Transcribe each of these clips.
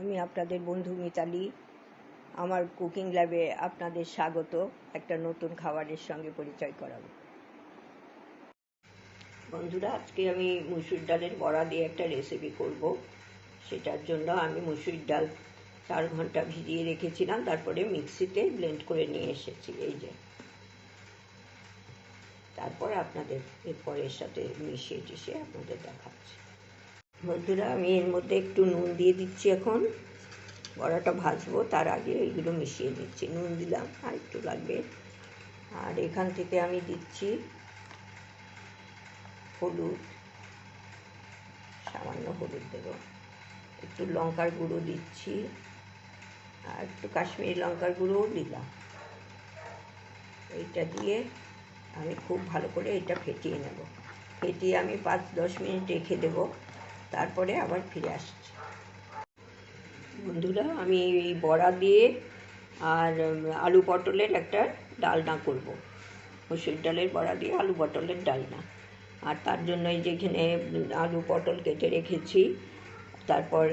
আমি আপনাদের বন্ধু মিতালি। আমার কুকিং ল্যাবে আপনাদের স্বাগত। একটা নতুন খাবারের সঙ্গে পরিচয় করাবো। বন্ধুরা, আজকে আমি মুসুর ডালের বড়া দিয়ে একটা রেসিপি করব। সেটার জন্য আমি মুসুর ডাল 4 ঘন্টা ভিজিয়ে রেখেছিলাম, তারপরে মিক্সিতে ব্লেন্ড করে নিয়ে এসেছি। এই যে, তারপর আপনাদের এরপরের সাথে মিশিয়ে আপনাদের দেখাচ্ছি। বন্ধুরা, আমি এর মধ্যে একটু নুন দিয়ে দিচ্ছি। এখন বড়াটা ভাজবো, তার আগে এইগুলো মিশিয়ে দিচ্ছি। নুন দিলাম, আর একটু লাগবে। আর এখান থেকে আমি দিচ্ছি হলুদ, সামান্য হলুদ দেব, একটু লঙ্কার গুঁড়ো দিচ্ছি, আর একটু কাশ্মীরি লঙ্কার গুঁড়োও দিলাম। এইটা দিয়ে আমি খুব ভালো করে এটা ফেটিয়ে নেব। ফেটিয়ে আমি 5-10 মিনিট রেখে দেব, তারপরে আবার ফিরে আসছি। বন্ধুরা, আমি এই বড়া দিয়ে আর আলু পটলের একটা ডালনা করব। মসুর ডালের বড়া দিয়ে আলু পটলের ডালনা। আর তার জন্য এই যেখানে আলু পটল কেটে রেখেছি, তারপর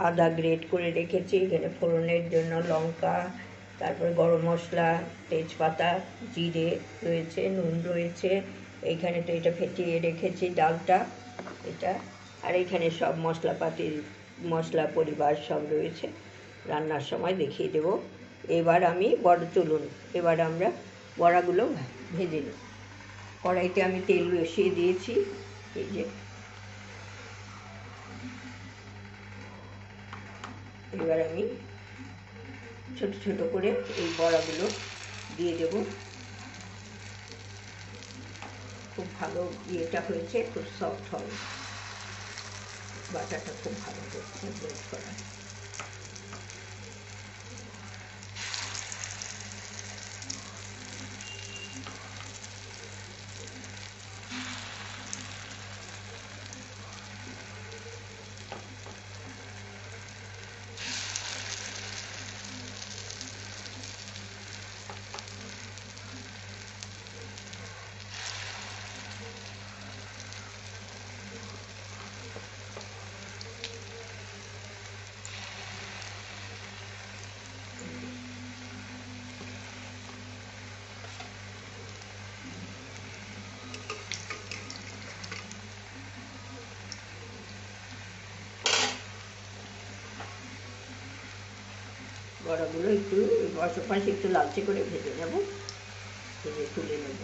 আদা গ্রেট করে রেখেছি, এখানে ফোড়নের জন্য লঙ্কা, তারপর গরম মশলা, তেজপাতা, জিরে রয়েছে, নুন রয়েছে। এইখানে তো এটা ফেটিয়ে রেখেছি ডালটা, এটা। আর এখানে সব মশলা পরিবার সব রয়েছে, রান্নার সময় দেখিয়ে দেব। এবার আমরা বড়াগুলো ভেজে নেব। কড়াইতে আমি তেল বসিয়ে দিয়েছি। এই যে, এবার আমি ছোট ছোট করে এই বড়াগুলো দিয়ে দেব। খুব ভালো ইয়েটা হয়েছে, খুব সফট হবে, বাটাটা খুব ভালো করা। বড়াগুলো একটু পাশে একটু লালচে করে ভেজে নেব, ভেজে তুলে নেব।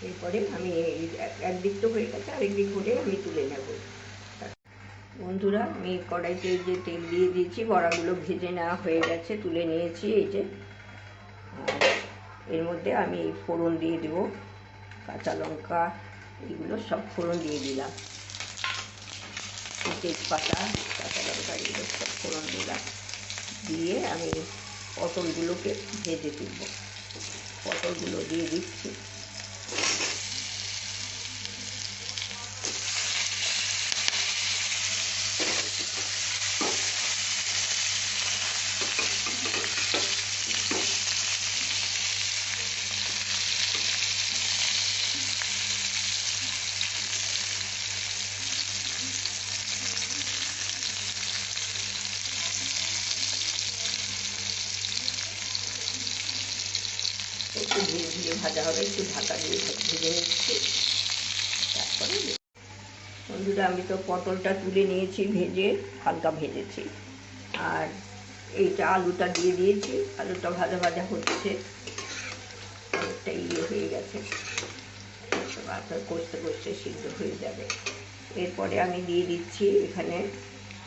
এরপরে আমি একদিক তো হয়ে গেছে, আরেক দিক হলে আমি তুলে নেব। বন্ধুরা, আমি কড়াইতে যে তেল দিয়ে দিয়েছি, বড়াগুলো ভেজে নেওয়া হয়ে গেছে, তুলে নিয়েছি। এই যে, এর মধ্যে আমি ফোড়ন দিয়ে দেব, কাঁচা লঙ্কা, এগুলো সব ফোড়ন দিয়ে দিলাম। তেজপাতা, কাঁচা লঙ্কা, এগুলো সব ফোড়ন দিলাম। দিয়ে আমি পটলগুলোকে ভেজে তুলব। পটলগুলো দিয়ে দিচ্ছি। একটু ধীরে ধীরে ভাজা হবে, একটু ঢাকা দিয়ে ভেজে নিচ্ছি। তারপরে বন্ধুরা, আমি তো পটলটা তুলে নিয়েছি, ভেজে হালকা ভেজেছি। আর এইটা আলুটা দিয়ে দিয়েছি, আলুটা ভাজা ভাজা হচ্ছে, অনেকটা হয়ে গেছে, কষতে কষতে সিদ্ধ হয়ে যাবে। এরপরে আমি দিয়ে দিচ্ছি এখানে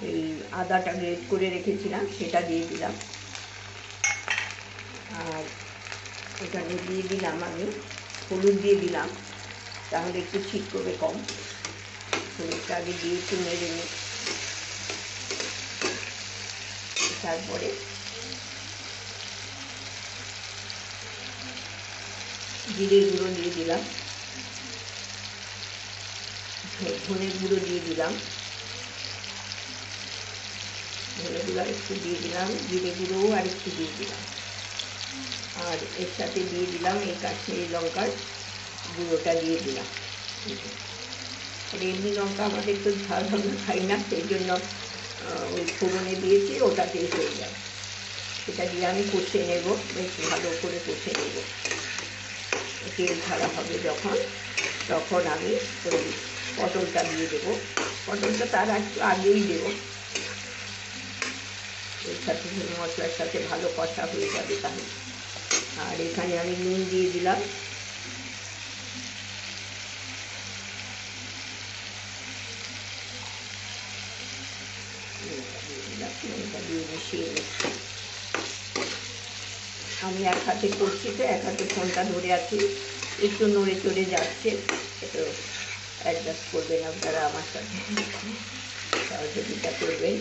এই আদাটা গ্রেট করে রেখেছিলাম, সেটা দিয়ে দিলাম। আর এখানে দিয়ে দিলাম আমি হলুদ দিয়ে দিলাম, তাহলে একটু ছিটকবে কম। হলুদটা আগে দিয়ে একটু নেড়ে নিই, তারপরে জিরের গুঁড়ো দিয়ে দিলাম, ধনের গুঁড়ো দিয়ে দিলাম, ধনে গুঁড়ো আর একটু দিয়ে দিলাম, জিরে গুঁড়োও আর একটু দিয়ে দিলাম, আর এর সাথে দিয়ে দিলাম এই কাশ্মীরি লঙ্কার গুঁড়োটা দিয়ে দিলাম। আর এমনি লঙ্কা আমাদের একটু ঝাল আমরা খাই না, সেই জন্য ওই ফোড়নে দিয়েছি, ওটাতেই হয়ে যায়। সেটা দিয়ে আমি কষে নেব, বেশ ভালো করে কষে নেব। তেল ছাড়া হবে যখন, তখন আমি ওই পটলটা দিয়ে দেবো। পটলটা তার একটু আগেই দেবো, এর সাথে মশলার সাথে ভালো কষা হয়ে যাবে তাহলে। আর এখানে আমি নুন দিয়ে দিলাম, নুনটা দিয়ে মিশিয়ে নিচ্ছি। আমি এক হাতে করছি তো, এক হাতে ফোনটা ধরে আছি, একটু নড়ে চড়ে যাচ্ছে, একটু অ্যাডজাস্ট করবেন আপনারা আমার সাথে, সহযোগিতা করবেন।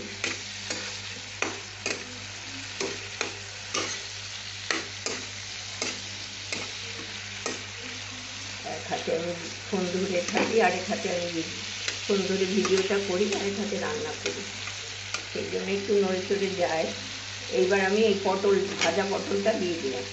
এক হাতে আমি ফোন ধরে থাকি, আরেক হাতে আমি ফোন ধরে ভিডিওটা করি, আরেক হাতে রান্না করি, সেই জন্য একটু নড়ে চড়ে যায়। এইবার আমি এই পটল, ভাজা পটলটা দিয়ে দিলাম।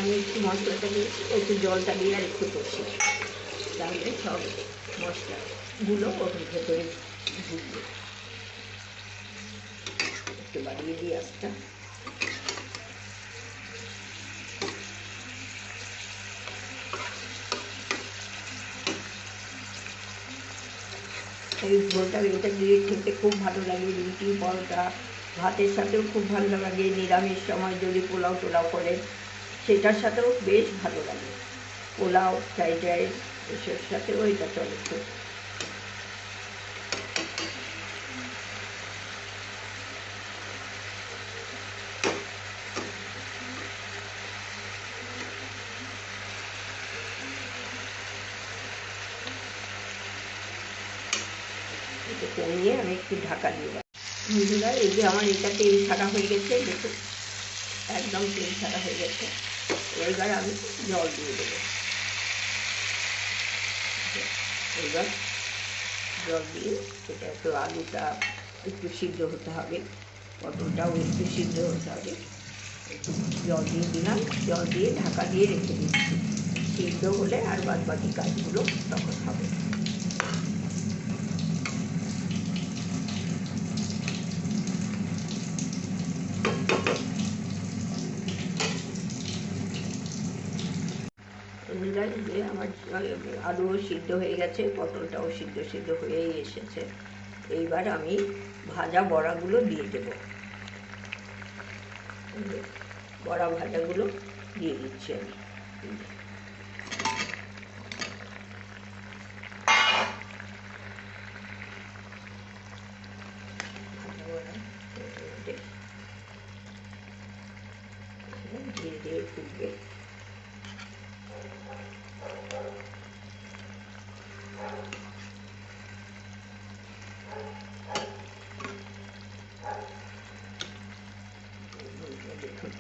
আমি একটু মশলাটা দিয়েছি, একটু জলটা দিয়ে আর একটু কষি, তাহলে সব মশলাগুলো ওর ভেতরে ঢুকবে। একটু বাড়িয়ে দিই আস্তা। এই ঝোলটা এটা দিয়ে খেতে খুব ভালো লাগে, রুটি পরোটা ভাতের সাথেও খুব ভালো লাগে, নিরামিষ সময় যদি পোলাও টোলাও করেন সেটার সাথেও বেশ ভালো লাগে, পোলাও ফ্রাইড রাইস এসবের সাথেও এটা চলে খুব। এটা কমিয়ে আমি একটু ঢাকা দিয়ে দেবো। বন্ধুরা, এই যে আমার এটা তেল ছাড়া হয়ে গেছে, দেখুন একদম তেল ছাড়া হয়ে গেছে। এইবার আমি জল দিয়ে দেবো। এবার জল দিয়ে এটা একটু, আলুটা একটু সিদ্ধ হতে হবে, পটলটাও একটু সিদ্ধ হতে হবে, একটু জল দিয়ে দিলাম, জল দিয়ে ঢাকা দিয়ে রেখে দিচ্ছি। সিদ্ধ হলে আর বাদ বাকি কাজগুলো তখন হবে। যে আমার আলুও সিদ্ধ হয়ে গেছে, পটলটাও সিদ্ধ সিদ্ধ হয়েই এসেছে। এইবার আমি ভাজা বড়াগুলো দিয়ে দেবো, বড়া ভাজাগুলো দিয়ে দিচ্ছি আমি। ধীরে ধীরে ফুটবে। দেখুন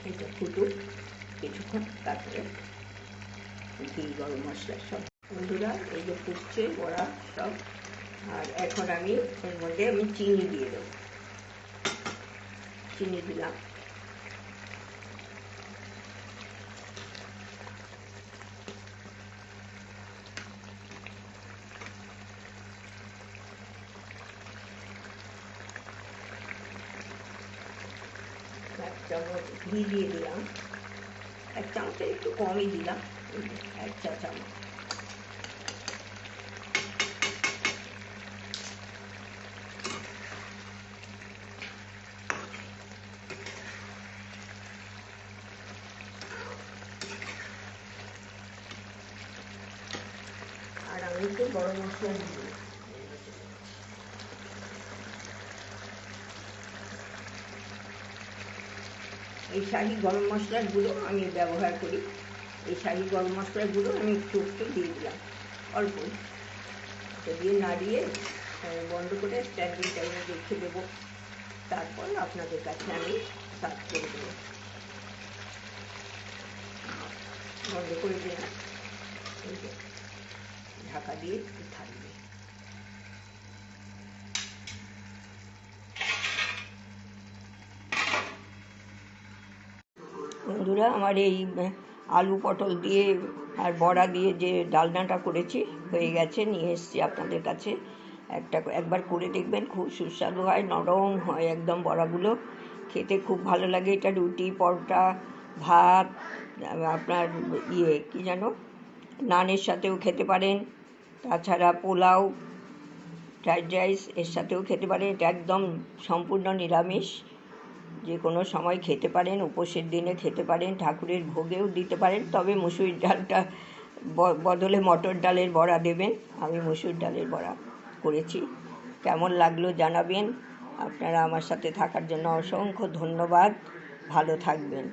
এটা ফুটুক কিছুক্ষণ, তারপরে ঘি গরম মশলা সব। বন্ধুরা এই যে ফুটছে বড়া সব, আর এখন আমি এর মধ্যে চিনি দিয়ে দেবো। চিনি দিলাম, এক চামচ ঘি দিয়ে দিলাম, এক চামচের একটু কমই দিলাম, 1 চা চামচ। আর আমি একটু গরম মশলা দিব। এই শাহি গরম মশলার গুঁড়ো আমি ব্যবহার করি, এই শাহি গরম মশলার গুঁড়ো আমি একটু একটু দিয়ে দিলাম, অল্প দিয়ে নাড়িয়ে বন্ধ করে স্ট্যান্ডিং টাইমে রেখে দেবো। তারপর আপনাদের কাছে আমি সার্ভ করে দেবো। বন্ধ করে দিলাম, ঢাকা দিয়ে থাকবে। বন্ধুরা আমার এই আলু পটল দিয়ে আর বড়া দিয়ে যে ডালনাটা করেছি হয়ে গেছে, নিয়ে এসেছি আপনাদের কাছে। একবার করে দেখবেন, খুব সুস্বাদু হয়, নরম হয় একদম বড়াগুলো, খেতে খুব ভালো লাগে। এটা রুটি, পরোটা, ভাত, আপনার কী যেন নানের সাথেও খেতে পারেন, তাছাড়া পোলাও, ফ্রাইড রাইস এর সাথেও খেতে পারেন। এটা একদম সম্পূর্ণ নিরামিষ, যে কোনো সময় খেতে পারেন, উপোসের দিনে খেতে পারেন, ঠাকুরের ভোগেও দিতে পারেন। তবে মুসুর ডালটা বদলে মটর ডালের বড়া দেবেন। আমি মুসুর ডালের বড়া করেছি। কেমন লাগলো জানাবেন। আপনারা আমার সাথে থাকার জন্য অসংখ্য ধন্যবাদ। ভালো থাকবেন।